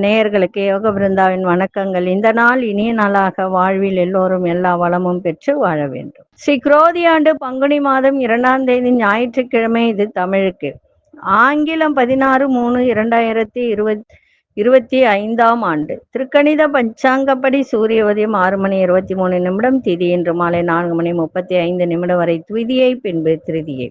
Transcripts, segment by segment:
நேயர்களுக்கு யோக பிருந்தாவின் வணக்கங்கள். இந்த நாள் இனிய நாளாக வாழ்வில் எல்லோரும் எல்லா வளமும் பெற்று வாழ வேண்டும். ஸ்ரீ குரோதி ஆண்டு பங்குனி மாதம் 2ஆம் தேதி ஞாயிற்றுக்கிழமை. இது தமிழுக்கு. ஆங்கிலம் 16/3/2025 ஆண்டு. திருக்கணித பஞ்சாங்கப்படி சூரிய உதயம் 6:23 திதி இன்று மாலை 4:35 வரை துவிதியை, பின்பு திருதியை.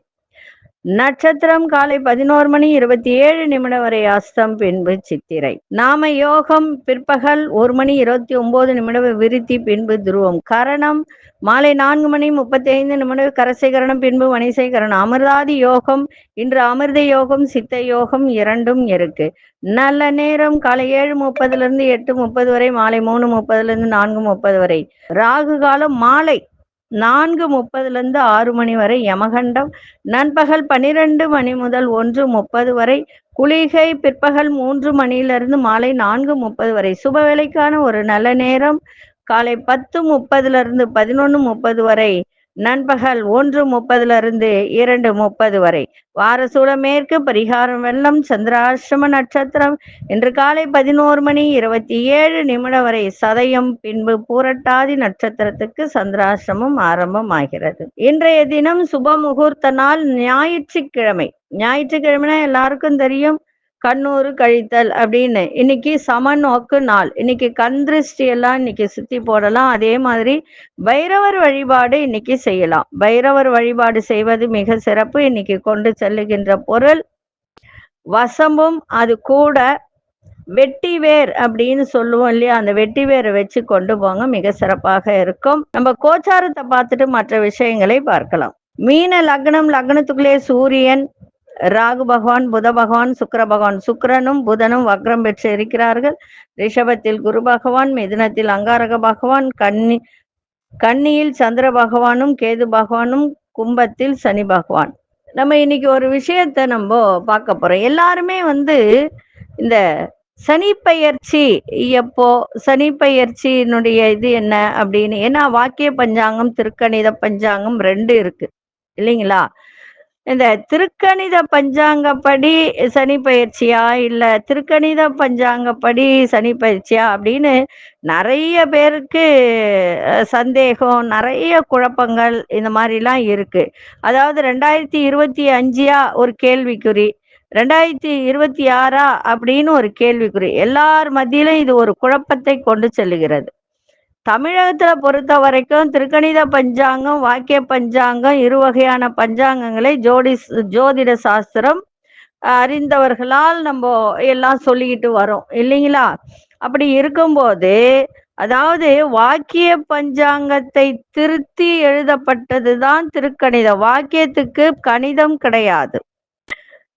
நட்சத்திரம் காலை 11:27 வரை அஸ்தம், பின்பு சித்திரை. நாம யோகம் பிற்பகல் 1:29 விருத்தி, பின்பு துருவம். கரணம் மாலை 4:35 கரசைகரணம், பின்பு வணிசைகரணம். அமிர்தாதி யோகம் இன்று அமிர்த யோகம் சித்த யோகம் இரண்டும் இருக்கு. நல்ல நேரம் காலை 7:30 8:30 வரை, மாலை 3:30 4:30 வரை. ராகு காலம் மாலை 4:30 6 வரை. யமகண்டம் நண்பகல் 12 முதல் 1:30 வரை. குளிகை பிற்பகல் 3 மாலை 4:30 வரை. சுப வேளைக்கான ஒரு நல்ல நேரம் காலை 10:30 11:30 வரை. நண்பகல் 1:30 2:30 வரை. வாரசூல மேற்கு. பரிகாரம் வெள்ளம். சந்திராஷ்டம நட்சத்திரம் இன்று காலை 11:27 வரை. சதயம், பின்பு பூரட்டாதி நட்சத்திரத்துக்கு சந்திராஷ்டமம் ஆரம்பமாகிறது. இன்றைய தினம் சுப முகூர்த்த நாள் ஞாயிற்றுக்கிழமை. ஞாயிற்றுக்கிழமைனா எல்லாருக்கும் தெரியும் கண்ணூறு கழித்தல் அப்படின்னு. இன்னைக்கு சமநோக்கு நாள். இன்னைக்கு கண் திருஷ்டி எல்லாம் இன்னைக்கு சுத்தி போடலாம். அதே மாதிரி பைரவர் வழிபாடு இன்னைக்கு செய்யலாம். பைரவர் வழிபாடு செய்வது மிக சிறப்பு. இன்னைக்கு கொண்டு செல்லுகின்ற பொருள் வசம்பும், அது கூட வெட்டி வேர் அப்படின்னு சொல்லுவோம் இல்லையா, அந்த வெட்டி வேரை வச்சு கொண்டு போங்க, மிக சிறப்பாக இருக்கும். நம்ம கோச்சாரத்தை பார்த்துட்டு மற்ற விஷயங்களை பார்க்கலாம். மீன லக்னம். லக்னத்துக்குள்ளே சூரியன், ராகு பகவான், புத பகவான், சுக்கிர பகவான். சுக்கிரனும் புதனும் வக்ரம் பெற்று இருக்கிறார்கள். ரிஷபத்தில் குரு பகவான், மிதுனத்தில் அங்காரக பகவான், கன்னியில் சந்திர பகவானும் கேது பகவானும், கும்பத்தில் சனி பகவான். நம்ம இன்னைக்கு ஒரு விஷயத்த நம்ம பார்க்க போறோம். எல்லாருமே இந்த சனி பெயர்ச்சி எப்போ, சனி பெயர்ச்சியினுடைய இது என்ன அப்படின்னு. ஏன்னா வாக்கிய பஞ்சாங்கம் திருக்கணித பஞ்சாங்கம் 2 இருக்கு இல்லைங்களா? இந்த திருக்கணித பஞ்சாங்கப்படி சனி பயிற்சியா இல்ல திருக்கணித பஞ்சாங்கப்படி சனி பயிற்சியா அப்படின்னு நிறைய பேருக்கு சந்தேகம், நிறைய குழப்பங்கள் இந்த மாதிரிலாம் இருக்கு. அதாவது 2025 ஒரு கேள்விக்குறி, 2026 அப்படின்னு ஒரு கேள்விக்குறி. எல்லார் மத்தியிலும் இது ஒரு குழப்பத்தை கொண்டு செல்லுகிறது. தமிழகத்துல பொறுத்த வரைக்கும் திருக்கணித பஞ்சாங்கம், வாக்கிய பஞ்சாங்கம், இரு வகையான பஞ்சாங்கங்களை ஜோதிட சாஸ்திரம் அறிந்தவர்களால் நம்ம எல்லாம் சொல்லிக்கிட்டு வரோம் இல்லைங்களா? அப்படி இருக்கும்போது, அதாவது வாக்கிய பஞ்சாங்கத்தை திருத்தி எழுதப்பட்டதுதான் திருக்கணிதம். வாக்கியத்துக்கு கணிதம் கிடையாது.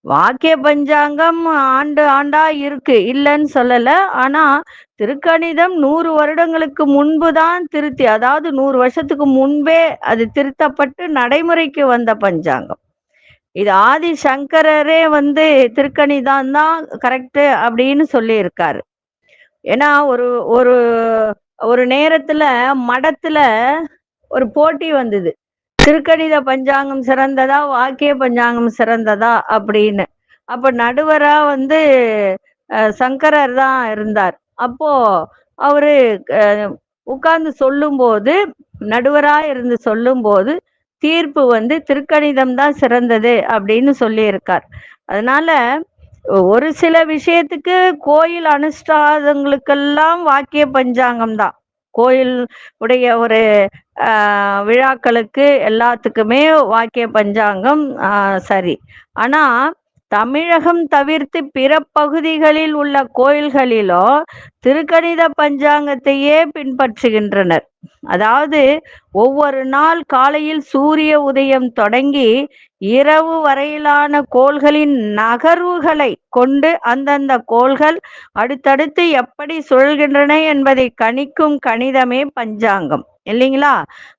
வாக்கிய பஞ்சாங்கம் ஆண்டா இருக்கு, இல்லைன்னு சொல்லல. ஆனா திருக்கணிதம் 100 வருடங்களுக்கு முன்புதான் திருத்தி, அதாவது 100 வருஷத்துக்கு முன்பே அது திருத்தப்பட்டு நடைமுறைக்கு வந்த பஞ்சாங்கம். இது ஆதி சங்கரரே திருக்கணிதம் தான் கரெக்ட் அப்படின்னு சொல்லி இருக்காரு. ஏன்னா ஒரு ஒரு நேரத்துல மடத்துல ஒரு போட்டி வந்தது, திருக்கணித பஞ்சாங்கம் சிறந்ததா வாக்கிய பஞ்சாங்கம் சிறந்ததா அப்படின்னு. அப்ப நடுவரா சங்கரர் தான் இருந்தார். அப்போ அவரு உட்கார்ந்து சொல்லும்போது, நடுவரா இருந்து சொல்லும்போது தீர்ப்பு திருக்கணிதம் தான் சிறந்தது அப்படின்னு சொல்லி இருக்கார். அதனால ஒரு சில விஷயத்துக்கு கோயில் அனுஷ்டானங்களுக்கெல்லாம் வாக்கிய பஞ்சாங்கம் தான். கோயில் உடைய ஒரு விழாக்களுக்கு எல்லாத்துக்குமே வாக்கிய பஞ்சாங்கம் சரி. ஆனா தமிழகம் தவிர்த்து பிற பகுதிகளில் உள்ள கோயில்களிலோ திருக்கணித பஞ்சாங்கத்தையே பின்பற்றுகின்றனர். அதாவது ஒவ்வொரு நாள் காலையில் சூரிய உதயம் தொடங்கி இரவு வரையிலான கோள்களின் நகர்வுகளை கொண்டு அந்தந்த கோள்கள் அடுத்தடுத்து எப்படி சுழல்கின்றன என்பதை கணிக்கும் கணிதமே பஞ்சாங்கம் இல்லைங்களா?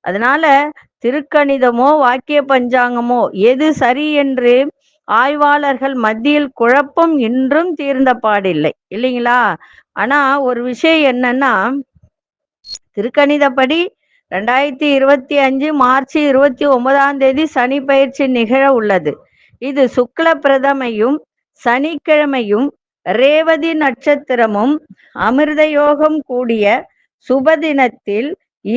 அதனால திருக்கணிதமோ வாக்கிய பஞ்சாங்கமோ எது சரி என்று ஆய்வாளர்கள் மத்தியில் குழப்பம் இன்றும் தீர்ந்த பாடில்லை இல்லைங்களா? ஆனா ஒரு விஷயம் என்னன்னா, திருக்கணிதப்படி 2025 மார்ச் 29 சனி பயிற்சி நிகழ உள்ளது. இது சுக்ல பிரதமையும் சனிக்கிழமையும் ரேவதி நட்சத்திரமும் அமிர்த யோகம் கூடிய சுபதினத்தில்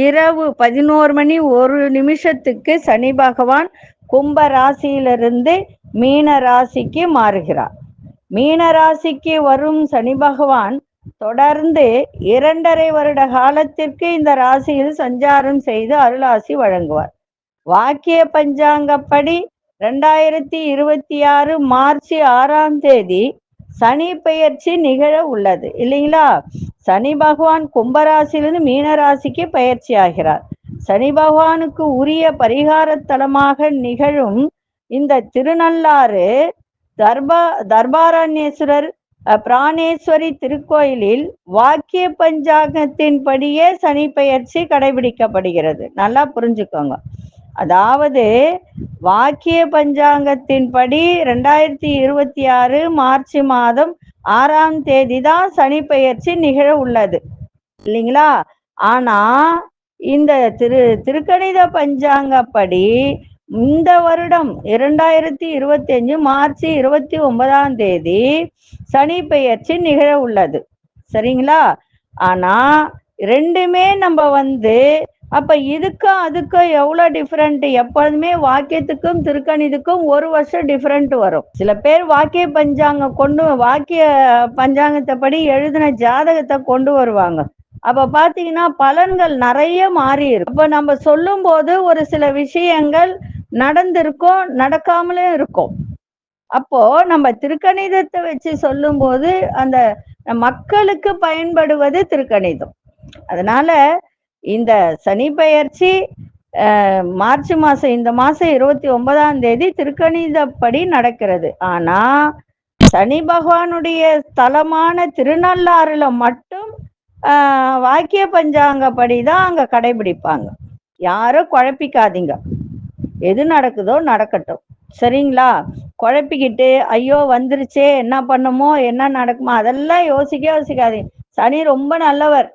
இரவு 11:01 சனி பகவான் கும்ப ராசியிலிருந்து மீன ராசிக்கு மாறுகிறார். மீன ராசிக்கு வரும் சனி பகவான் தொடர்ந்து 2.5 வருட காலத்திற்கு இந்த ராசியில் சஞ்சாரம் செய்து அருளாசி வழங்குவார். வாக்கிய பஞ்சாங்கப்படி 2026 மார்ச் 6 சனி பெயர்ச்சி நிகழ உள்ளது இல்லைங்களா? சனி பகவான் கும்பராசிலிருந்து மீன ராசிக்கு பயிற்சி ஆகிறார். சனி பகவானுக்கு உரிய பரிகார தலமாக நிகழும் இந்த திருநள்ளாறு தர்பாரண்யேஸ்வரர் பிராணேஸ்வரி திருக்கோயிலில் வாக்கிய பஞ்சாங்கத்தின்படியே சனி பெயர்ச்சி கடைபிடிக்கப்படுகிறது. நல்லா புரிஞ்சுக்கோங்க. அதாவது வாக்கிய பஞ்சாங்கத்தின்படி 2026 மார்ச் 6 தான் சனி பெயர்ச்சி நிகழ உள்ளது இல்லைங்களா? ஆனா இந்த திருக்கணித பஞ்சாங்கப்படி இந்த வருடம் 2025 மார்ச் 29 சனி பெயர்ச்சி நிகழ உள்ளது. சரிங்களா? ஆனா ரெண்டுமே நம்ம அப்ப இதுக்கும் அதுக்கும் எவ்வளவு டிஃபரெண்ட்? எப்போதுமே வாக்கியத்துக்கும் திருக்கணிதுக்கும் 1 வருஷம் டிஃபரெண்ட் வரும். சில பேர் வாக்கிய பஞ்சாங்கத்தை படி எழுதின ஜாதகத்தை கொண்டு வருவாங்க. அப்ப பாத்தீங்கன்னா பலன்கள் நிறைய மாறி இருக்கும். அப்ப நம்ம சொல்லும் போது ஒரு சில விஷயங்கள் நடந்திருக்கும், நடக்காமலும் இருக்கும். அப்போ நம்ம திருக்கணிதத்தை வச்சு சொல்லும் போது அந்த மக்களுக்கு பயன்படுவது திருக்கணிதம். அதனால இந்த சனி பெயர்ச்சி மார்ச் மாசம், இந்த மாசம் 29 திருக்கணிதப்படி நடக்கிறது. ஆனா சனி பகவானுடைய ஸ்தலமான திருநள்ளாறுல மட்டும் வாக்கிய பஞ்சாங்கப்படி தான் அங்க கடைபிடிப்பாங்க. யாரும் குழப்பிக்காதீங்க. எது நடக்குதோ நடக்கட்டும். சரிங்களா? குழப்பிக்கிட்டு ஐயோ வந்துருச்சே என்ன பண்ணுமோ என்ன நடக்குமோ அதெல்லாம் யோசிக்காதீங்க. சனி ரொம்ப நல்லவர்.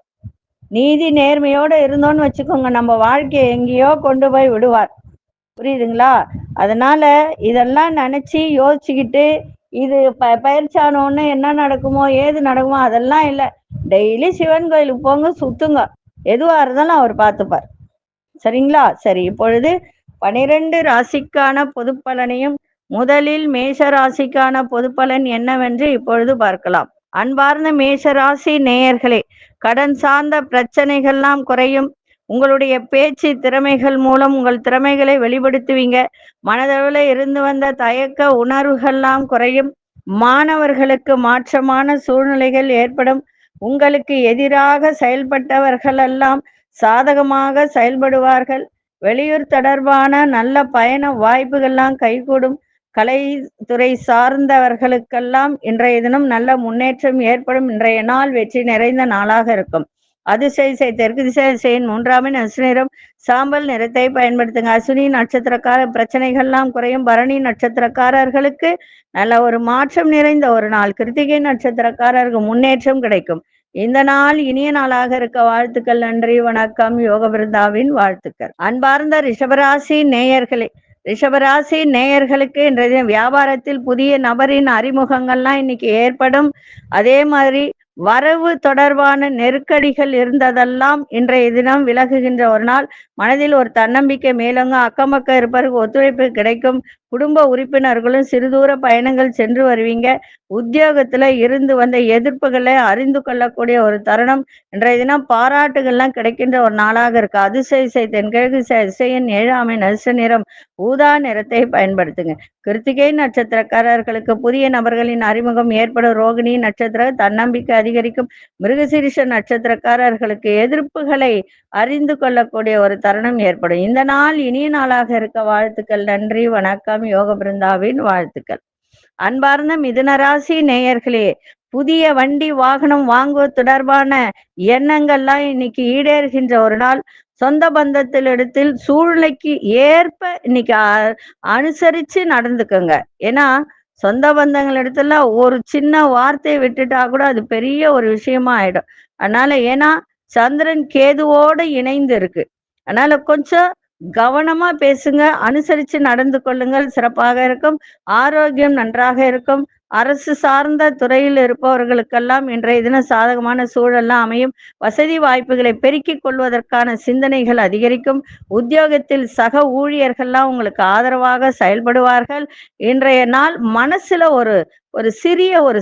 நீதி நேர்மையோட இருந்தோன்னு வச்சுக்கோங்க, நம்ம வாழ்க்கையை எங்கேயோ கொண்டு போய் விடுவார். புரியுதுங்களா? அதனால இதெல்லாம் நினைச்சு யோசிச்சுக்கிட்டு இது பயிற்சியானோன்னு என்ன நடக்குமோ ஏது நடக்குமோ அதெல்லாம் இல்லை. டெய்லி சிவன் கோயிலுக்கு போங்க, சுத்துங்க, எதுவா இருந்தாலும் அவர் பார்த்துப்பார். சரிங்களா? சரி, இப்பொழுது 12 ராசிக்கான பொது பலனையும் முதலில் மேஷ ராசிக்கான பொது பலன் என்னவென்று இப்பொழுது பார்க்கலாம். அன்பார்ந்த மேஷ ராசி நேயர்களே, கடன் சார்ந்த பிரச்சனைகள்லாம் குறையும். உங்களுடைய பேச்சு திறமைகள் மூலம் உங்கள் திறமைகளை வெளிப்படுத்துவீங்க. மனதளவில் இருந்து வந்த தயக்க உணர்வுகள்லாம் குறையும். மாணவர்களுக்கு மாற்றமான சூழ்நிலைகள் ஏற்படும். உங்களுக்கு எதிராக செயல்பட்டவர்களெல்லாம் சாதகமாக செயல்படுவார்கள். வெளியூர் தொடர்பான நல்ல பயண வாய்ப்புகள்லாம் கைகூடும். கலைத்துறை சார்ந்தவர்களுக்கெல்லாம் இன்றைய தினம் நல்ல முன்னேற்றம் ஏற்படும். இன்றைய நாள் வெற்றி நிறைந்த நாளாக இருக்கும். அதிசய தெற்கு திசையின் 3ஆம் நிறம் சாம்பல் நிறத்தை பயன்படுத்துங்க. அஸ்வினி நட்சத்திரக்கார பிரச்சனைகள்லாம் குறையும். பரணி நட்சத்திரக்காரர்களுக்கு நல்ல ஒரு மாற்றம் நிறைந்த ஒரு நாள். கிருத்திகை நட்சத்திரக்காரருக்கு முன்னேற்றம் கிடைக்கும். இந்த நாள் இனிய நாளாக இருக்க வாழ்த்துக்கள். நன்றி, வணக்கம். யோக பிருந்தாவின் வாழ்த்துக்கள். அன்பார்ந்த ரிஷபராசி நேயர்களே, ரிஷபராசி நேயர்களுக்கு இன்றைய வியாபாரத்தில் புதிய நபரின் அறிமுகங்கள்லாம் இன்னைக்கு ஏற்படும். அதே மாதிரி வரவு தொடர்பான நெருக்கடிகள் இருந்ததெல்லாம் இன்றைய தினம் விலகுகின்ற ஒரு நாள். மனதில் ஒரு தன்னம்பிக்கை மேலோங்க. அக்கம் பக்கம் இருப்பவருக்கு ஒத்துழைப்பு கிடைக்கும். குடும்ப உறுப்பினர்களும் சிறுதூர பயணங்கள் சென்று வருவீங்க. உத்தியோகத்துல இருந்து வந்த எதிர்ப்புகளை அறிந்து கொள்ளக்கூடிய ஒரு தருணம். இன்றைய தினம் பாராட்டுகள்லாம் கிடைக்கின்ற ஒரு நாளாக இருக்கு. அதிசய தென்கிழக்கு திசையின் 7ஆம் நட்சத்திர நிறம் ஊதா நிறத்தை பயன்படுத்துங்க. கிருத்திகை நட்சத்திரக்காரர்களுக்கு புதிய நபர்களின் அறிமுகம் ஏற்படும். ரோகிணி நட்சத்திர தன்னம்பிக்கை அதிகரிக்கும். மிருகசீரிஷ நட்சத்திரக்காரர்களுக்கு எதிர்ப்புகளை அறிந்து கொள்ளக்கூடிய ஒரு தருணம் ஏற்படும். இந்த நாள் இனிய நாளாக இருக்க வாழ்த்துக்கள். நன்றி, வணக்கம். யோக பிருந்தாவின் வாழ்த்துக்கள். அன்பார்ந்த மிதுனராசி நேயர்களே, புதிய வண்டி வாகனம் வாங்குவது தொடர்பான எண்ணங்கள்லாம் இன்னைக்கு ஈடேறுகின்ற ஒரு நாள். சொந்த பந்தத்தில் சூழ்நிலைக்கு ஏற்ப இன்னைக்கு அனுசரிச்சு நடந்துக்கோங்க. ஏன்னா சொந்த பந்தங்கள் இடத்துல ஒரு சின்ன வார்த்தையை விட்டுட்டா கூட அது பெரிய ஒரு விஷயமா ஆயிடும். அதனால ஏன்னா சந்திரன் கேதுவோடு இணைந்து இருக்கு. அதனால கொஞ்சம் கவனமா பேசுங்க, அனுசரிச்சு நடந்து கொள்ளுங்கள், சிறப்பாக இருக்கும். ஆரோக்கியம் நன்றாக இருக்கும். அரசு சார்ந்த துறையில் இருப்பவர்களுக்கெல்லாம் இன்றைய தினம் சாதகமான சூழல்லாம் அமையும். வசதி வாய்ப்புகளை பெருக்கிக் கொள்வதற்கான சிந்தனைகள் அதிகரிக்கும். உத்தியோகத்தில் சக ஊழியர்கள்லாம் உங்களுக்கு ஆதரவாக செயல்படுவார்கள். இன்றைய நாள் மனசுல ஒரு ஒரு சிறிய ஒரு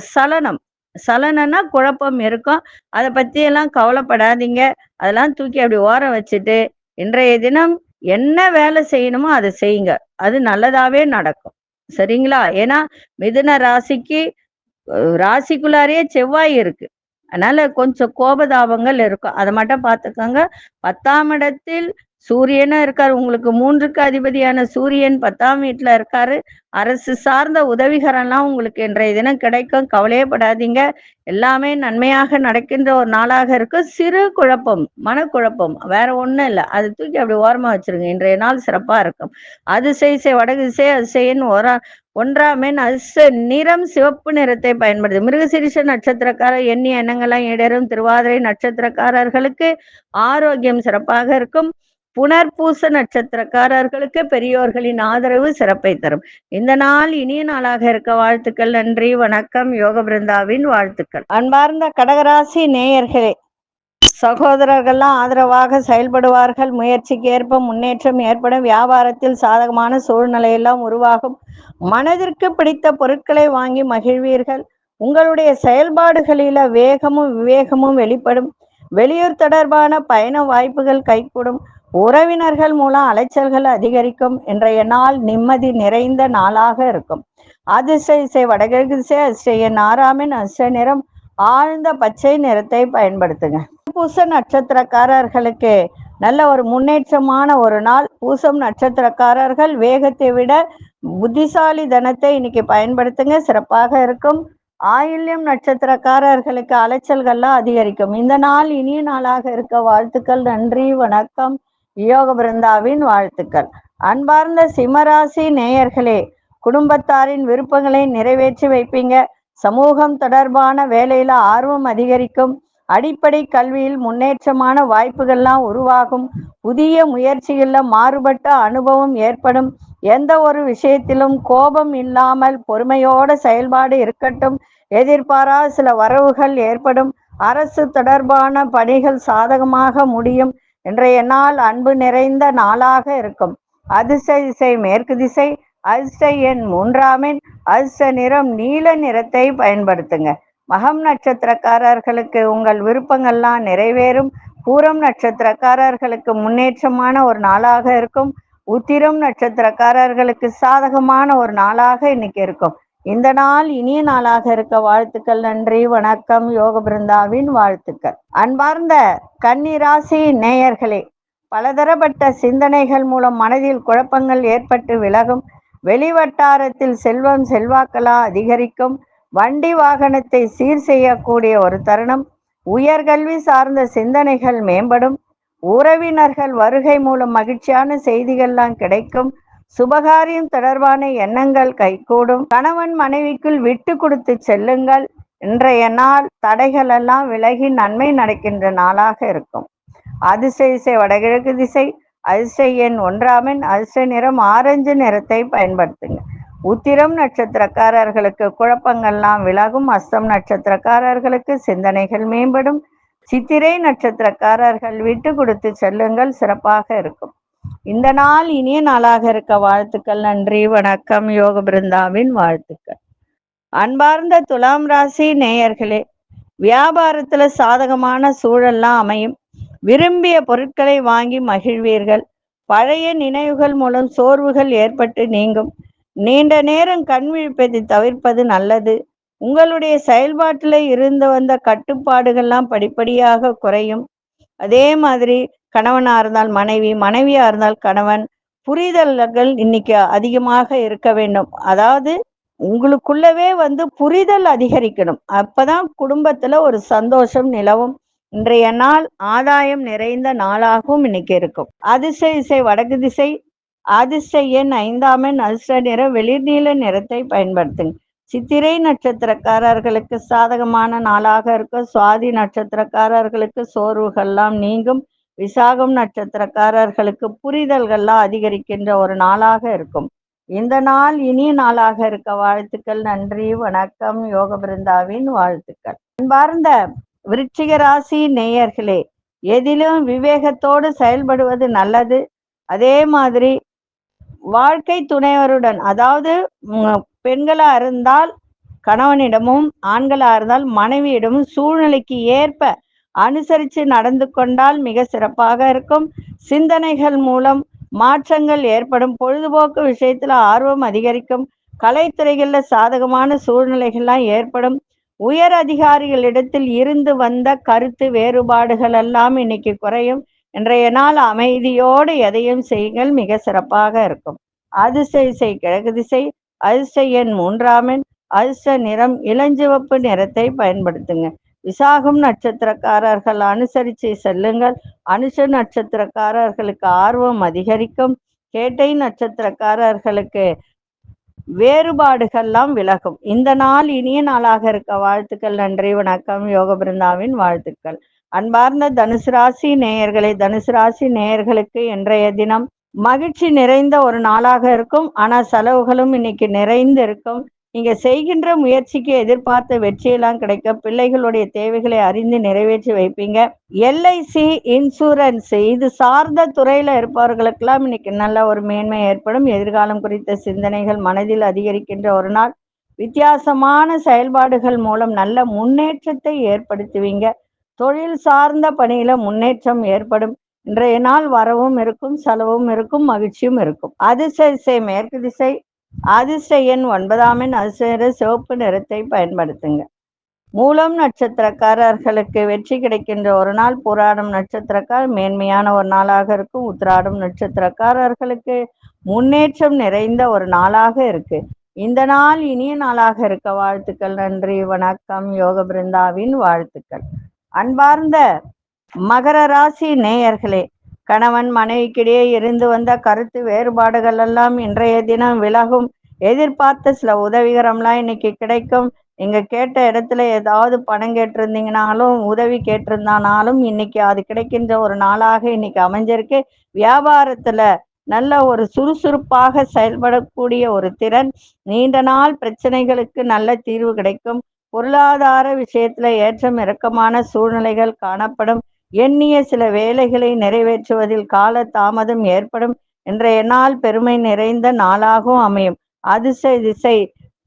சலனம்னா குழப்பம் இருக்கும். அதை பத்தி எல்லாம் கவலைப்படாதீங்க. அதெல்லாம் தூக்கி அப்படி ஓரம் வச்சுட்டு இன்றைய தினம் என்ன வேலை செய்யணுமோ அதை செய்யுங்க. அது நல்லதாவே நடக்கும். சரிங்களா? ஏன்னா மிதுன ராசிக்கு ராசிக்குள்ளாரே செவ்வாய் இருக்கு. அதனால கொஞ்சம் கோபதாபங்கள் இருக்கும். அதை மட்டும் பார்த்துக்கோங்க. 10ஆம் இடத்தில் சூரியனும் இருக்காரு. உங்களுக்கு 3க்கு அதிபதியான சூரியன் 10ஆம் வீட்டுல இருக்காரு. அரசு சார்ந்த உதவிகரெல்லாம் உங்களுக்கு இன்றைய தினம் கிடைக்கும். கவலையே படாதீங்க. எல்லாமே நன்மையாக நடக்கின்ற ஒரு நாளாக இருக்கும். சிறு குழப்பம், மனக்குழப்பம், வேற ஒண்ணும் இல்லை. அது தூக்கி அப்படி ஓரமா வச்சிருங்க. இன்றைய நாள் சிறப்பா இருக்கும். அதிசய வடதிசை அதிசயன் ஒன்றாமேன் நிறம் சிவப்பு நிறத்தை பயன்படுது. மிருகசீரிஷ நட்சத்திரக்காரர் எண்ணிய எண்ணங்கள்லாம் ஈடேறும். திருவாதிரை நட்சத்திரக்காரர்களுக்கு ஆரோக்கியம் சிறப்பாக இருக்கும். புனர்பூச நட்சத்திரக்காரர்களுக்கு பெரியோர்களின் ஆதரவு சிறப்பை தரும். இந்த நாள் இனிய நாளாக இருக்க வாழ்த்துக்கள். நன்றி, வணக்கம். யோக பிருந்தாவின் வாழ்த்துக்கள். அன்பார்ந்த கடகராசி நேயர்களே, சகோதரர்கள்லாம் ஆதரவாக செயல்படுவார்கள். முயற்சிக்கு ஏற்ப முன்னேற்றம் ஏற்படும். வியாபாரத்தில் சாதகமான சூழ்நிலையெல்லாம் உருவாகும். மனதிற்கு பிடித்த பொருட்களை வாங்கி மகிழ்வீர்கள். உங்களுடைய செயல்பாடுகளில வேகமும் விவேகமும் வெளிப்படும். வெளியூர் தொடர்பான பயண வாய்ப்புகள் கைகூடும். உறவினர்கள் மூலம் அலைச்சல்கள் அதிகரிக்கும். இன்றைய நாள் நிம்மதி நிறைந்த நாளாக இருக்கும். அதிசய வடகிழக்கு திசை அதிசயன் 6ஆம் அதிர்ஷ்ட நிறம் ஆழ்ந்த பச்சை நிறத்தை பயன்படுத்துங்க. பூச நட்சத்திரக்காரர்களுக்கு நல்ல ஒரு முன்னேற்றமான ஒரு நாள். பூசம் நட்சத்திரக்காரர்கள் வேகத்தை விட புத்திசாலி தனத்தை இன்னைக்கு பயன்படுத்துங்க, சிறப்பாக இருக்கும். ஆயில்யம் நட்சத்திரக்காரர்களுக்கு அலைச்சல்கள்லாம் அதிகரிக்கும். இந்த நாள் இனிய நாளாக இருக்க வாழ்த்துக்கள். நன்றி, வணக்கம். யோக பிருந்தாவின் வாழ்த்துக்கள். அன்பார்ந்த சிம்மராசி நேயர்களே, குடும்பத்தாரின் விருப்பங்களை நிறைவேற்றி வைப்பீங்க. சமூகம் தொடர்பான வேலையில ஆர்வம் அதிகரிக்கும். அடிப்படை கல்வியில் முன்னேற்றமான வாய்ப்புகள்லாம் உருவாகும். புதிய முயற்சிகள்ல மாறுபட்ட அனுபவம் ஏற்படும். எந்த ஒரு விஷயத்திலும் கோபம் இல்லாமல் பொறுமையோட செயல்பாடு இருக்கட்டும். எதிர்பாராத சில வரவுகள் ஏற்படும். அரசு தொடர்பான பணிகள் சாதகமாக முடியும். இன்றைய நாள் அன்பு நிறைந்த நாளாக இருக்கும். அதிர்ஷ்ட திசை மேற்கு திசை. அதிர்ஷ்ட எண் 3ஆம் எண். அதிர்ஷ்ட நிறம் நீல நிறத்தை பயன்படுத்துங்க. மகம் நட்சத்திரக்காரர்களுக்கு உங்கள் விருப்பங்கள்லாம் நிறைவேறும். பூரம் நட்சத்திரக்காரர்களுக்கு முன்னேற்றமான ஒரு நாளாக இருக்கும். உத்திரம் நட்சத்திரக்காரர்களுக்கு சாதகமான ஒரு நாளாக இன்னைக்கு இருக்கும். இந்த நாள் இனிய நாளாக இருக்க வாழ்த்துக்கள். நன்றி, வணக்கம். யோக பிருந்தாவின் வாழ்த்துக்கள். அன்பார்ந்த கன்னிராசி நேயர்களே, பலதரப்பட்ட சிந்தனைகள் மூலம் மனதில் குழப்பங்கள் ஏற்பட்டு விலகும். வெளிவட்டாரத்தில் செல்வம் செல்வாக்கெல்லாம் அதிகரிக்கும். வண்டி வாகனத்தை சீர் செய்யக்கூடிய ஒரு தருணம். உயர்கல்வி சார்ந்த சிந்தனைகள் மேம்படும். உறவினர்கள் வருகை மூலம் மகிழ்ச்சியான செய்திகள்லாம் கிடைக்கும். சுபகாரியம் தொடர்பான எண்ணங்கள் கைகூடும். கணவன் மனைவிக்குள் விட்டு கொடுத்து செல்லுங்கள். இன்றைய நாள் தடைகள் எல்லாம் விலகி நன்மை நடக்கின்ற நாளாக இருக்கும். அதிர்ஷ்ட திசை வடகிழக்கு திசை. அதிர்ஷ்ட எண் 1ஆம் எண். அதிர்ஷ்ட நிறம் ஆரஞ்சு நிறத்தை பயன்படுத்துங்க. உத்திரம் நட்சத்திரக்காரர்களுக்கு குழப்பங்கள்லாம் விலகும். அஸ்தம் நட்சத்திரக்காரர்களுக்கு சிந்தனைகள் மேம்படும். சித்திரை நட்சத்திரக்காரர்கள் விட்டு கொடுத்து செல்லுங்கள், சிறப்பாக இருக்கும். இந்த நாள் இனிய நாளாக இருக்க வாழ்த்துக்கள். நன்றி, வணக்கம். யோக பிருந்தாவின் வாழ்த்துக்கள். அன்பார்ந்த துலாம் ராசி நேயர்களே, வியாபாரத்துல சாதகமான சூழல்லாம் அமையும். விரும்பிய பொருட்களை வாங்கி மகிழ்வீர்கள். பழைய நினைவுகள் மூலம் சோர்வுகள் ஏற்பட்டு நீங்கும். நீண்ட நேரம் கண் விழிப்பதை தவிர்ப்பது நல்லது. உங்களுடைய செயல்பாட்டில் இருந்து வந்த கட்டுப்பாடுகள்லாம் படிப்படியாக குறையும். அதே மாதிரி கணவனா இருந்தால் மனைவி, மனைவியா இருந்தால் கணவன், புரிதல்கள் இன்னைக்கு அதிகமாக இருக்க வேண்டும். அதாவது உங்களுக்குள்ளவே புரிதல் அதிகரிக்கணும். அப்பதான் குடும்பத்துல ஒரு சந்தோஷம் நிலவும். இன்றைய நாள் ஆதாயம் நிறைந்த நாளாகவும் இன்னைக்கு இருக்கும். அதிர்ஷ்ட திசை வடக்கு திசை. அதிர்ஷ்ட எண் 5ஆம் எண். அதிர்ஷ்ட நிறம் வெளிர்நீல நிறத்தை பயன்படுத்துங்க. சித்திரை நட்சத்திரக்காரர்களுக்கு சாதகமான நாளாக இருக்கும். சுவாதி நட்சத்திரக்காரர்களுக்கு சோர்வுகள்லாம் நீங்கும். விசாகம் நட்சத்திரக்காரர்களுக்கு புரிதல்கள்லாம் அதிகரிக்கின்ற ஒரு நாளாக இருக்கும். இந்த நாள் இனிய நாளாக இருக்க வாழ்த்துக்கள். நன்றி, வணக்கம். யோக பிருந்தாவின் வாழ்த்துக்கள். அன்பார்ந்த விருச்சிக ராசி நேயர்களே, எதிலும் விவேகத்தோடு செயல்படுவது நல்லது. அதே மாதிரி வாழ்க்கை துணைவருடன், அதாவது பெண்களா இருந்தால் கணவனிடமும், ஆண்களா இருந்தால் மனைவியிடமும் சூழ்நிலைக்கு ஏற்ப அனுசரித்து நடந்து கொண்டால் மிக சிறப்பாக இருக்கும். சிந்தனைகள் மூலம் மாற்றங்கள் ஏற்படும். பொழுதுபோக்கு விஷயத்துல ஆர்வம் அதிகரிக்கும். கலைத்துறைகளில் சாதகமான சூழ்நிலைகள்லாம் ஏற்படும். உயர் அதிகாரிகளிடத்தில் இருந்து வந்த கருத்து வேறுபாடுகள் எல்லாம் இன்னைக்கு குறையும். இன்றைய நாள் அமைதியோடு எதையும் செய்யுங்கள், மிக சிறப்பாக இருக்கும். அதிர்ஷ்ட திசை கிழக்கு திசை, அதிர்ஷ்ட எண் 3ஆம் எண், அதிர்ஷ்ட நிறம் இளஞ்சிவப்பு நிறத்தை பயன்படுத்துங்க. விசாகம் நட்சத்திரக்காரர்கள் அனுசரித்து செல்லுங்கள். அனுஷ நட்சத்திரக்காரர்களுக்கு ஆர்வம் அதிகரிக்கும். கேட்டை நட்சத்திரக்காரர்களுக்கு வேறுபாடுகள்லாம் விலகும். இந்த நாள் இனிய நாளாக இருக்க வாழ்த்துக்கள். நன்றி, வணக்கம். யோக பிருந்தாவின் வாழ்த்துக்கள். அன்பார்ந்த தனுசு ராசி நேயர்களே, தனுசு ராசி நேயர்களுக்கு இன்றைய தினம் மகிழ்ச்சி நிறைந்த ஒரு நாளாக இருக்கும். ஆனா செலவுகளும் இன்னைக்கு நிறைந்து இருக்கும். நீங்க செய்கின்ற முயற்சிக்கு எதிர்பார்த்த வெற்றியெல்லாம் கிடைக்கும். பிள்ளைகளுடைய தேவைகளை அறிந்து நிறைவேற்றி வைப்பீங்க. எல்ஐசி இன்சூரன்ஸ் இது சார்ந்த துறையில இருப்பவர்களுக்கெல்லாம் இன்னைக்கு நல்ல ஒரு மேன்மை ஏற்படும். எதிர்காலம் குறித்த சிந்தனைகள் மனதில் அதிகரிக்கின்ற ஒரு நாள். வித்தியாசமான செயல்பாடுகள் மூலம் நல்ல முன்னேற்றத்தை ஏற்படுத்துவீங்க. தொழில் சார்ந்த பணியில முன்னேற்றம் ஏற்படும். இன்றைய நாள் வரவும் இருக்கும், செலவும் இருக்கும், மகிழ்ச்சியும் இருக்கும். அதிர்ஷ்ட திசை மேற்கு திசை, அதிர்ஷ்ட எண் 9ஆம் எண், அதிர்ஷ்ட சிவப்பு நிறத்தை பயன்படுத்துங்க. மூலம் நட்சத்திரக்காரர்களுக்கு வெற்றி கிடைக்கின்ற ஒரு நாள். புராடம் நட்சத்திரக்கார் மேன்மையான ஒரு நாளாக இருக்கும். உத்திராடம் நட்சத்திரக்காரர்களுக்கு முன்னேற்றம் நிறைந்த ஒரு நாளாக இருக்கு. இந்த நாள் இனிய நாளாக இருக்க வாழ்த்துக்கள். நன்றி, வணக்கம். யோக பிருந்தாவின் வாழ்த்துக்கள். அன்பார்ந்த மகர ராசி நேயர்களே, கணவன் மனைவிக்கிடையே இருந்து வந்த கருத்து வேறுபாடுகள் எல்லாம் இன்றைய தினம் விலகும். எதிர்பார்த்த சில உதவிகரம்லாம் இன்னைக்கு கிடைக்கும். நீங்க கேட்ட இடத்துல ஏதாவது பணம் கேட்டிருந்தீங்கனாலும், உதவி கேட்டிருந்தானாலும் இன்னைக்கு அது கிடைக்கின்ற ஒரு நாளாக இன்னைக்கு அமைஞ்சிருக்கு. வியாபாரத்துல நல்ல ஒரு சுறுசுறுப்பாக செயல்படக்கூடிய ஒரு திறன். நீண்ட நாள் பிரச்சனைகளுக்கு நல்ல தீர்வு கிடைக்கும். பொருளாதார விஷயத்துல ஏற்றம் இறக்கமான சூழ்நிலைகள் காணப்படும். எண்ணிய சில வேலைகளை நிறைவேற்றுவதில் கால தாமதம் ஏற்படும். இன்றைய நாள் பெருமை நிறைந்த நாளாகவும் அமையும். அதிர்ஷ்ட திசை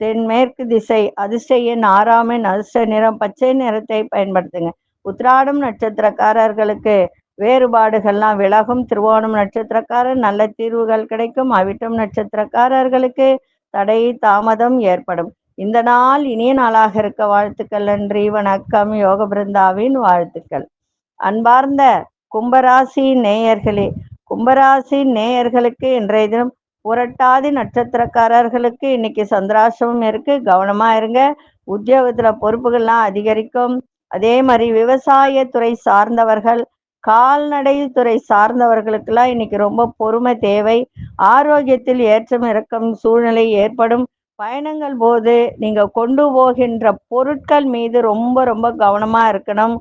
தென்மேற்கு திசை, அதிர்ஷ்ட எண் 6ஆம் எண், அதிர்ஷ்ட நிறம் பச்சை நிறத்தை பயன்படுத்துங்க. உத்திராடம் நட்சத்திரக்காரர்களுக்கு வேறுபாடுகள்லாம் விலகும். திருவோணம் நட்சத்திரக்காரர் நல்ல தீர்வுகள் கிடைக்கும். அவிட்டம் நட்சத்திரக்காரர்களுக்கு தடை தாமதம் ஏற்படும். இந்த நாள் இனிய நாளாக இருக்க வாழ்த்துக்கள். நன்றி, வணக்கம். யோக பிருந்தாவின் வாழ்த்துக்கள். அன்பார்ந்த கும்பராசி நேயர்களே, கும்பராசி நேயர்களுக்கு இன்றைய தினம் புரட்டாதி நட்சத்திரக்காரர்களுக்கு இன்னைக்கு சந்திராசிரமம் இருக்கு, கவனமா இருங்க. உத்தியோகத்துல பொறுப்புகள்லாம் அதிகரிக்கும். அதே மாதிரி விவசாயத்துறை சார்ந்தவர்கள், கால்நடை துறை சார்ந்தவர்களுக்கெல்லாம் இன்னைக்கு ரொம்ப பொறுமை தேவை. ஆரோக்கியத்தில் ஏற்றம் இறக்கம் சூழ்நிலை ஏற்படும். பயணங்கள் போது நீங்க கொண்டு போகின்ற பொருட்கள் மீது ரொம்ப ரொம்ப கவனமா இருக்கணும்.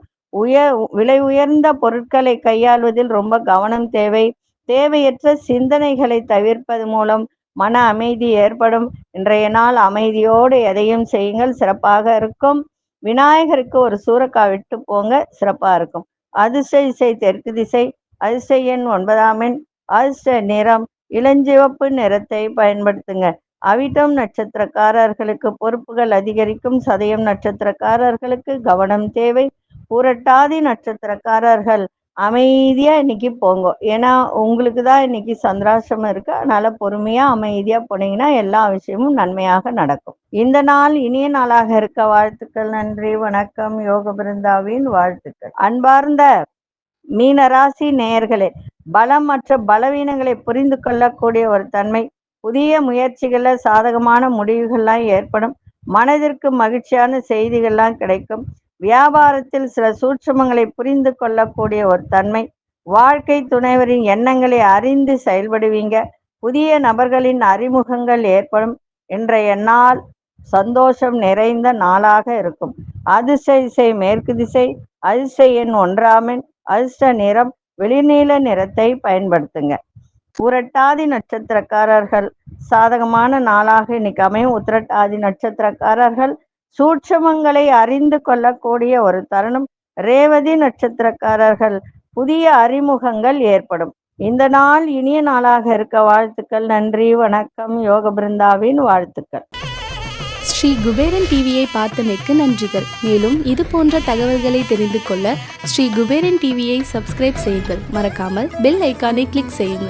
விலை உயர்ந்த பொருட்களை கையாள்வதில் ரொம்ப கவனம் தேவை. தேவையற்ற சிந்தனைகளை தவிர்ப்பது மூலம் மன அமைதி ஏற்படும். இன்றைய நாள் அமைதியோடு எதையும் செய்யுங்கள், சிறப்பாக இருக்கும். விநாயகருக்கு ஒரு சூறக்காய் விட்டு போங்க, சிறப்பா இருக்கும். அதிர்ஷ்ட திசை தெற்கு திசை, அதிர்ஷ்ட எண் 9ஆம் எண், அதிர்ஷ்ட நிறம் இளஞ்சிவப்பு நிறத்தை பயன்படுத்துங்க. அவிட்டம் நட்சத்திரக்காரர்களுக்கு பொறுப்புகள் அதிகரிக்கும். சதயம் நட்சத்திரக்காரர்களுக்கு கவனம் தேவை. புரட்டாதி நட்சத்திரக்காரர்கள் அமைதியா இன்னைக்கு போங்க. ஏன்னா உங்களுக்கு தான் இன்னைக்கு சந்திராசிரமம் இருக்கு. அதனால பொறுமையா அமைதியா போனீங்கன்னா எல்லா விஷயமும் நன்மையாக நடக்கும். இந்த நாள் இனிய நாளாக இருக்க வாழ்த்துக்கள். நன்றி, வணக்கம். யோக பிருந்தாவின் வாழ்த்துக்கள். அன்பார்ந்த மீனராசி நேயர்களே, பலம் மற்றும் பலவீனங்களை புரிந்து கொள்ளக்கூடிய ஒரு தன்மை. புதிய முயற்சிகள்ல சாதகமான முடிவுகள்லாம் ஏற்படும். மனதிற்கு மகிழ்ச்சியான செய்திகள்லாம் கிடைக்கும். வியாபாரத்தில் சில சூட்சுமங்களை புரிந்து கொள்ளக்கூடிய ஒரு தன்மை. வாழ்க்கை துணைவரின் எண்ணங்களை அறிந்து செயல்படுவீங்க. புதிய நபர்களின் அறிமுகங்கள் ஏற்படும். இன்றைய நாள் சந்தோஷம் நிறைந்த நாளாக இருக்கும். அதிர்ஷ்ட திசை மேற்கு திசை, அதிர்ஷ்ட எண் 1ஆம் எண், அதிர்ஷ்ட நிறம் வெளிர்நீல நிறத்தை பயன்படுத்துங்க. உத்திரட்டாதி நட்சத்திரக்காரர்கள் சாதகமான நாளாக இன்னைக்கு அமையும். உத்திரட்டாதி நட்சத்திரக்காரர்கள் சூட்சமங்களை அறிந்து கொள்ளக்கூடிய ஒரு தருணம். ரேவதி நட்சத்திரக்காரர்கள் புதிய அறிமுகங்கள் ஏற்படும். இந்த நாள் இனிய நாளாக இருக்க வாழ்த்துக்கள். நன்றி, வணக்கம். யோக பிருந்தாவின் வாழ்த்துக்கள். ஸ்ரீ குபேரன் டிவியை பார்த்தமைக்கு நன்றிகள். மேலும் இது போன்ற தகவல்களை தெரிந்து கொள்ள ஸ்ரீ குபேரன் டிவியை சப்ஸ்கிரைப் செய்யுங்கள். மறக்காமல் பெல் ஐக்கானை கிளிக் செய்யுங்கள்.